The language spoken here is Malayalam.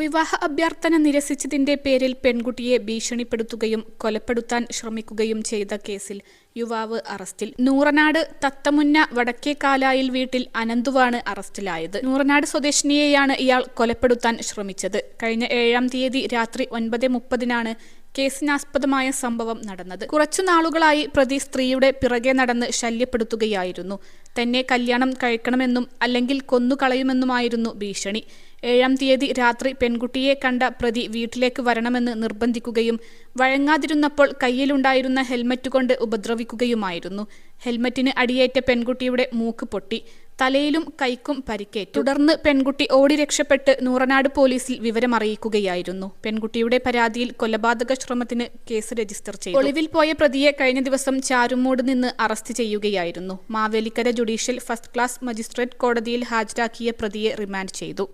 വിവാഹ അഭ്യർത്ഥന നിരസിച്ചതിന്റെ പേരിൽ പെൺകുട്ടിയെ ഭീഷണിപ്പെടുത്തുകയും കൊലപ്പെടുത്താൻ ശ്രമിക്കുകയും ചെയ്ത കേസിൽ യുവാവ് അറസ്റ്റിൽ. നൂറനാട് തത്തമുന്ന വടക്കേക്കാലായിൽ വീട്ടിൽ അനന്തുവാണ് അറസ്റ്റിലായത്. നൂറനാട് സ്വദേശിനിയെയാണ് ഇയാൾ കൊലപ്പെടുത്താൻ ശ്രമിച്ചത്. കഴിഞ്ഞ 7-ാം തീയതി രാത്രി 9:30-നാണ് കേസിനാസ്പദമായ സംഭവം നടന്നത്. കുറച്ചു നാളുകളായി പ്രതി സ്ത്രീയുടെ പിറകെ നടന്ന് ശല്യപ്പെടുത്തുകയായിരുന്നു. തന്നെ കല്യാണം കഴിക്കണമെന്നും അല്ലെങ്കിൽ കൊന്നുകളയുമെന്നുമായിരുന്നു ഭീഷണി. 7-ാം തീയതി രാത്രി പെൺകുട്ടിയെ കണ്ട പ്രതി വീട്ടിലേക്ക് വരണമെന്ന് നിർബന്ധിക്കുകയും വഴങ്ങാതിരുന്നപ്പോൾ കയ്യിലുണ്ടായിരുന്ന ഹെൽമറ്റ് കൊണ്ട് ഉപദ്രവിക്കുകയുമായിരുന്നു. ഹെൽമറ്റിന് അടിയേറ്റ പെൺകുട്ടിയുടെ മൂക്ക് പൊട്ടി. തലയിലും കൈക്കും പരിക്കേറ്റു. തുടർന്ന് പെൺകുട്ടി ഓടി രക്ഷപ്പെട്ട് നൂറനാട് പോലീസിൽ വിവരമറിയിക്കുകയായിരുന്നു. പെൺകുട്ടിയുടെ പരാതിയിൽ കൊലപാതക ശ്രമത്തിന് കേസ് രജിസ്റ്റർ ചെയ്തു. ഒളിവിൽ പോയ പ്രതിയെ കഴിഞ്ഞ ദിവസം ചാരുമൂട് നിന്ന് അറസ്റ്റ് ചെയ്യുകയായിരുന്നു. Mavelikkara judicial first class magistrate കോടതിയിൽ ഹാജരാക്കിയ പ്രതിയെ റിമാൻഡ് ചെയ്തു.